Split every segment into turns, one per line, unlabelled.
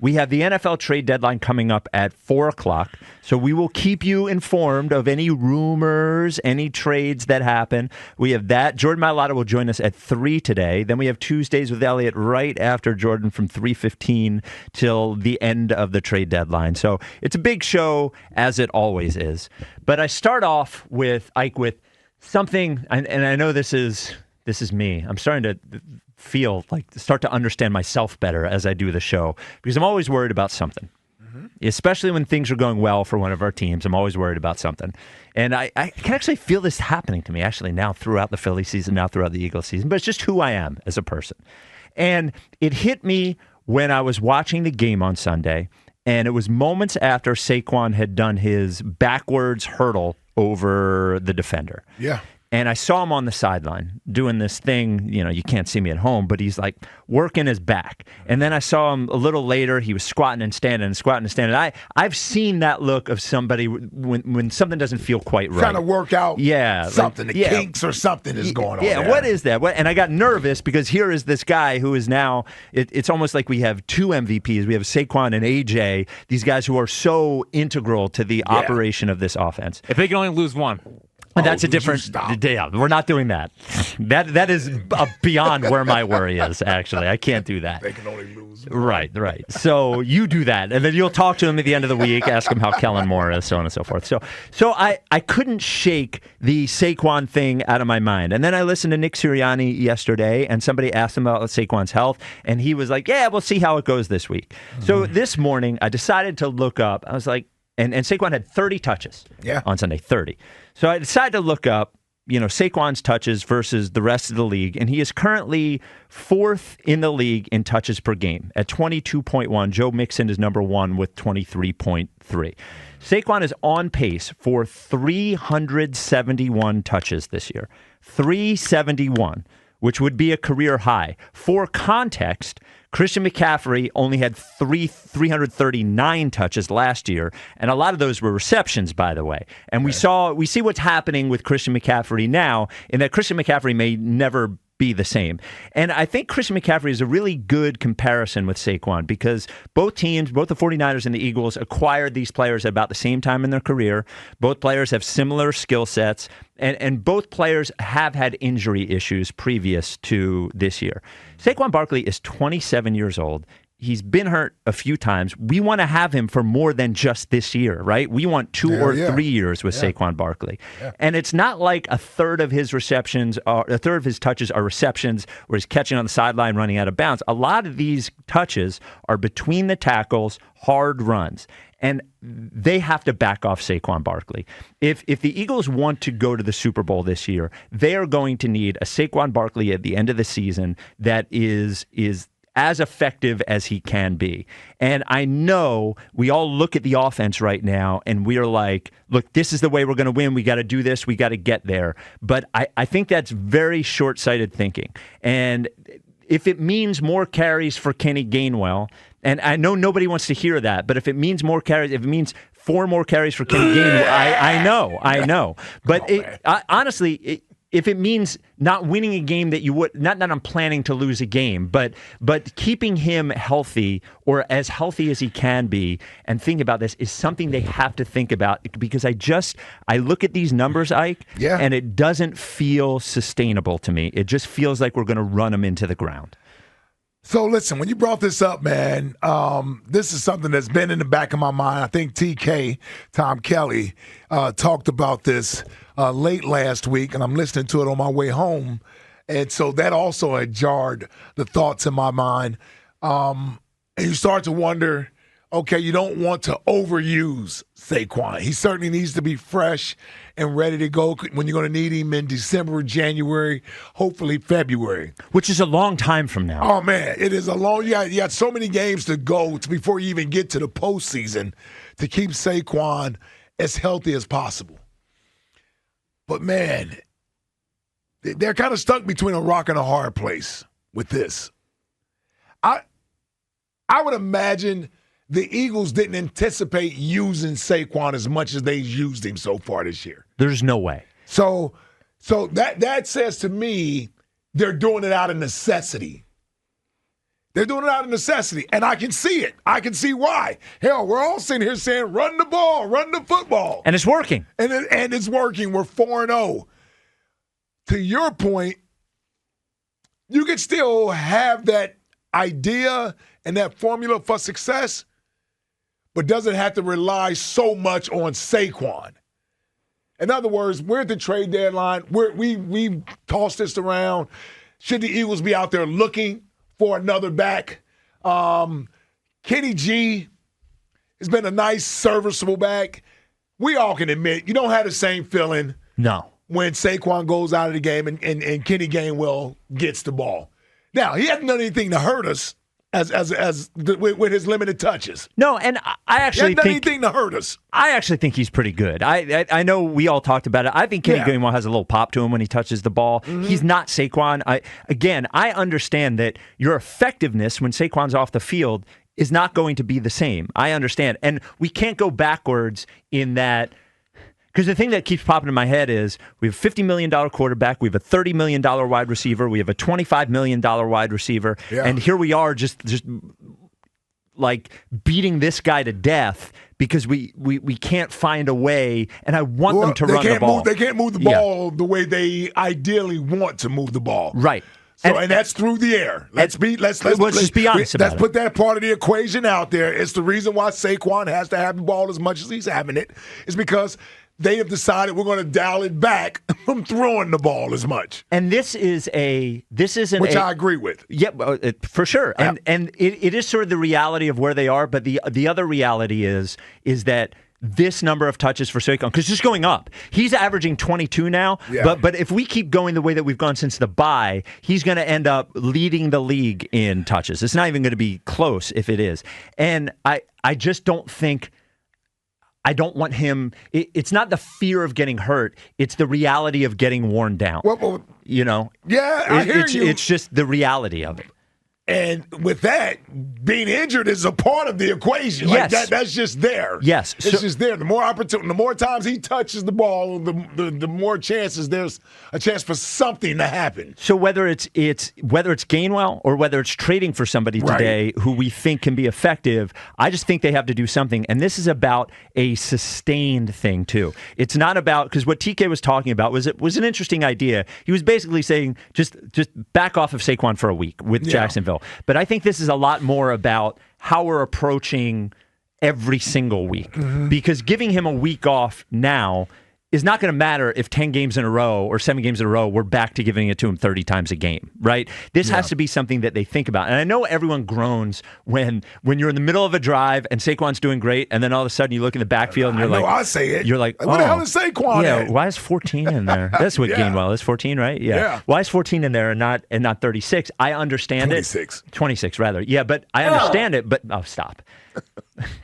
We have the NFL trade deadline coming up at 4 o'clock. So we will keep you informed of any rumors, any trades that happen. We have that. Jordan Mailata will join us at 3 today. Then we have Tuesdays with Elliot right after Jordan from 3:15 till the end of the trade deadline. So it's a big show, as it always is. But I start off with, Ike, with something, and I know this is me. I'm starting to start to understand myself better as I do the show, because I'm always worried about something. Especially when things are going well for one of our teams, I'm always worried about something. And I can actually feel this happening to me actually now throughout the Philly season, now throughout the Eagles season, but it's just who I am as a person. And it hit me when I was watching the game on Sunday, and it was moments after Saquon had done his backwards hurdle over the defender.
Yeah.
And I saw him on the sideline doing this thing, you can't see me at home, but he's like working his back. And then I saw him a little later, he was squatting and standing and squatting and standing. I've seen that look of somebody when something doesn't feel quite right.
Trying to work out something, kinks or something is going on.
Yeah,
there.
What is that? And I got nervous because here is this guy who is now, it's almost like we have two MVPs. We have Saquon and AJ, these guys who are so integral to the operation of this offense.
If they can only lose one.
That's a different. Yeah, we're not doing that. That is beyond where my worry is. Actually, I can't do that.
They can only lose.
Right. So you do that, and then you'll talk to him at the end of the week, ask him how Kellen Moore is, so on and so forth. So I couldn't shake the Saquon thing out of my mind, and then I listened to Nick Sirianni yesterday, and somebody asked him about Saquon's health, and he was like, "Yeah, we'll see how it goes this week." So this morning, I decided to look up. I was like. And Saquon had 30 touches on Sunday, 30. So I decided to look up, Saquon's touches versus the rest of the league, and he is currently 4th in the league in touches per game at 22.1. Joe Mixon is number 1 with 23.3. Saquon is on pace for 371 touches this year. 371, which would be a career high. For context, Christian McCaffrey only had 339 touches last year, and a lot of those were receptions, by the way. And we see what's happening with Christian McCaffrey now, in that Christian McCaffrey may never be the same. And I think Christian McCaffrey is a really good comparison with Saquon because both teams, both the 49ers and the Eagles, acquired these players at about the same time in their career. Both players have similar skill sets, and both players have had injury issues previous to this year. Saquon Barkley is 27 years old. He's been hurt a few times. We want to have him for more than just this year, right? We want 2 or 3 years with Saquon Barkley. Yeah. And it's not like a third of his touches are receptions where he's catching on the sideline, running out of bounds. A lot of these touches are between the tackles, hard runs. And they have to back off Saquon Barkley. If the Eagles want to go to the Super Bowl this year, they are going to need a Saquon Barkley at the end of the season that is as effective as he can be. And I know we all look at the offense right now and we are like, look, this is the way we're going to win. We got to do this. We got to get there. But I think that's very short-sighted thinking. And if it means more carries for Kenny Gainwell, and I know nobody wants to hear that, but if it means more carries, if it means 4 more carries for Kenny Gainwell, I know. But honestly, if it means not winning a game that you would, not that I'm planning to lose a game, but keeping him healthy or as healthy as he can be, and think about this is something they have to think about, because I look at these numbers, Ike, and it doesn't feel sustainable to me. It just feels like we're going to run him into the ground.
So listen, when you brought this up, man, this is something that's been in the back of my mind. I think TK, Tom Kelly, talked about this late last week, and I'm listening to it on my way home. And so that also had jarred the thoughts in my mind. And you start to wonder, okay, you don't want to overuse Saquon. He certainly needs to be fresh and ready to go when you're going to need him in December, January, hopefully February.
Which is a long time from now.
Oh, man, it is a long – you got so many games to go before you even get to the postseason to keep Saquon as healthy as possible. But, man, they're kind of stuck between a rock and a hard place with this. I would imagine – the Eagles didn't anticipate using Saquon as much as they've used him so far this year.
There's no way.
So that says to me they're doing it out of necessity They're doing it out of necessity, and I can see it. I can see why. Hell, we're all sitting here saying, run the ball, run the football.
And it's working.
And it's working. We're 4-0. To your point, you can still have that idea and that formula for success, but doesn't have to rely so much on Saquon. In other words, we're at the trade deadline. We tossed this around. Should the Eagles be out there looking for another back? Kenny G has been a nice, serviceable back. We all can admit you don't have the same feeling when Saquon goes out of the game and Kenny Gainwell gets the ball. Now, he hasn't done anything to hurt us with his limited touches.
No, and I actually
he hasn't done anything to hurt us.
I actually think he's pretty good. I know we all talked about it. I think Kenny Gainwell has a little pop to him when he touches the ball. Mm-hmm. He's not Saquon. I understand that your effectiveness when Saquon's off the field is not going to be the same. I understand. And we can't go backwards in that. Because the thing that keeps popping in my head is we have a $50 million quarterback, we have a $30 million wide receiver, we have a $25 million wide receiver, and here we are just like beating this guy to death because we can't find a way, and I want them to run the ball.
They can't move the ball the way they ideally want to move the ball.
Right.
So, and that's through the air. Let's just be honest about it. Let's put that part of the equation out there. It's the reason why Saquon has to have the ball as much as he's having it, is because they have decided we're going to dial it back from throwing the ball as much.
And this isn't
which I agree with.
Yeah, for sure. And it is sort of the reality of where they are. But the other reality is that this number of touches for Saquon, because it's just going up. He's averaging 22 now. Yeah. But if we keep going the way that we've gone since the bye, he's going to end up leading the league in touches. It's not even going to be close if it is. And I just don't think. I don't want him. It's not the fear of getting hurt. It's the reality of getting worn down.
Well,
Yeah,
I hear you.
It's just the reality of it.
And with that, being injured is a part of the equation.
Yes.
Like that's just there.
Yes.
It's just there. The more opportunity, the more times he touches the ball, the more chances there's a chance for something to happen.
So whether it's Gainwell or whether it's trading for somebody today who we think can be effective, I just think they have to do something. And this is about a sustained thing too. It's not about, because what TK was talking about was an interesting idea. He was basically saying just back off of Saquon for a week with Jacksonville. But I think this is a lot more about how we're approaching every single week. Mm-hmm. Because giving him a week off now is not going to matter if 10 games in a row or 7 games in a row, we're back to giving it to him 30 times a game, right? This has to be something that they think about. And I know everyone groans when you're in the middle of a drive and Saquon's doing great, and then all of a sudden you look in the backfield and you're like,
I say it.
You're like,
what the hell is Saquon at?
Why is 14 in there? That's what Gainwell is, 14, right? Yeah. Why is 14 in there and not 36? I understand
26.
26, rather. Yeah, but I understand it, but stop.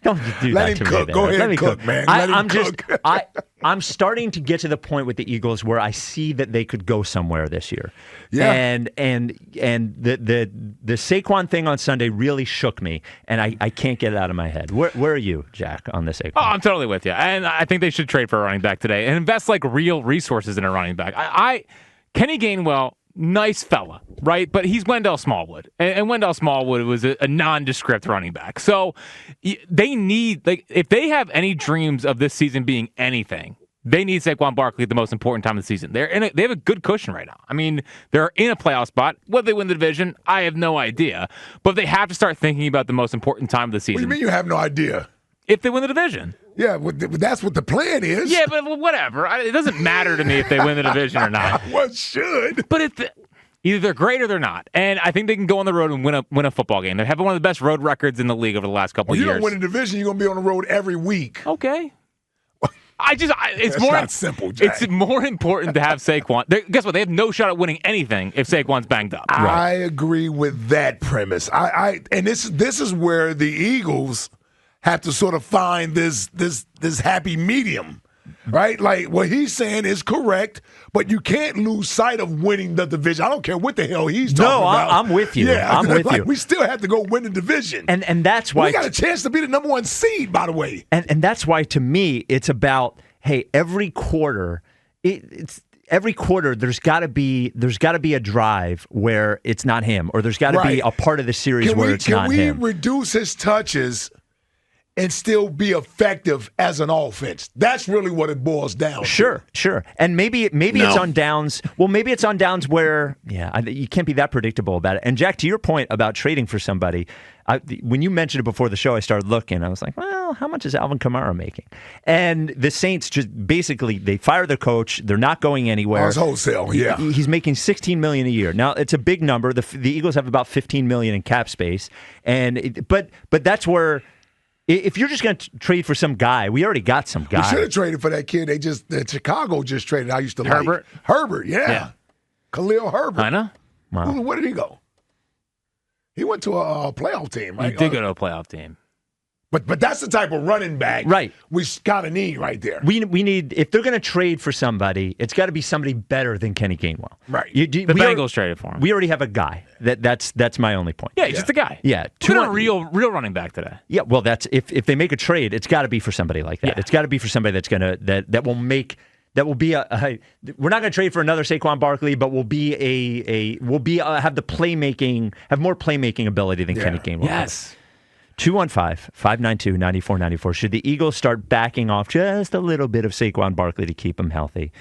Don't do
Let
that to
him cook.
me.
Go ahead
Let me
and cook, man. Let him cook.
I'm starting to get to the point with the Eagles where I see that they could go somewhere this year.
Yeah.
And the Saquon thing on Sunday really shook me, and I can't get it out of my head. Where are you, Jack, on this Saquon?
Oh, I'm totally with you. And I think they should trade for a running back today and invest like real resources in a running back. Kenny Gainwell, nice fella, right? But he's Wendell Smallwood. And Wendell Smallwood was a nondescript running back. So they need, if they have any dreams of this season being anything, they need Saquon Barkley at the most important time of the season. They have a good cushion right now. I mean, they're in a playoff spot. Whether they win the division, I have no idea. But they have to start thinking about the most important time of the season.
What do you mean you have no idea?
If they win the division.
Yeah, that's what the plan is.
Yeah, but whatever. It doesn't matter to me if they win the division or not.
What should?
But either they're great or they're not. And I think they can go on the road and win a football game. They have one of the best road records in the league over the last couple of years.
You don't win a division, you're going to be on the road every week.
Okay. It's
not simple, Jack.
It's more important to have Saquon. Guess what? They have no shot at winning anything if Saquon's banged up.
I agree with that premise. And this is where the Eagles have to sort of find this happy medium, right? Like what he's saying is correct, but you can't lose sight of winning the division. I don't care what the hell he's talking about.
No, I'm with you.
Yeah,
I'm with you.
We still have to go win the division.
And that's why
we got a chance to be the number 1 seed, by the way.
And that's why, to me, it's about, hey, every quarter, every quarter there's got to be a drive where it's not him, or there's got to be a part of the series where it's not him.
Can we reduce his touches and still be effective as an offense? That's really what it boils down to.
Sure. And maybe it's on downs. Well, maybe it's on downs where, you can't be that predictable about it. And Jack, to your point about trading for somebody, when you mentioned it before the show, I started looking. I was like, well, how much is Alvin Kamara making? And the Saints just basically, they fire their coach. They're not going anywhere.
It's wholesale, yeah.
He's making $16 million a year. Now, it's a big number. The Eagles have about $15 million in cap space. But that's where... If you're just going to trade for some guy, we already got some guy.
We should have traded for that kid. That Chicago just traded. I used to
Herbert.
like Herbert, yeah. Khalil Herbert.
I know.
Wow.
Where did he go? He went to a playoff team, right?
He did go to a playoff team.
But that's the type of running back we kind of need right there.
We need, if they're going to trade for somebody, it's got to be somebody better than Kenny Gainwell.
Right.
The Bengals traded for him.
We already have a guy. That's my only point.
Yeah, he's just a guy.
Yeah.
We're a real running back today.
Yeah, well, that's if they make a trade, it's got to be for somebody like that.
Yeah.
It's got to be for somebody that's going to that will make. That will be we're not going to trade for another Saquon Barkley, but we'll be have the playmaking, have more playmaking ability than Kenny Gainwell.
Yes.
215-592-9494. Should the Eagles start backing off just a little bit of Saquon Barkley to keep him healthy?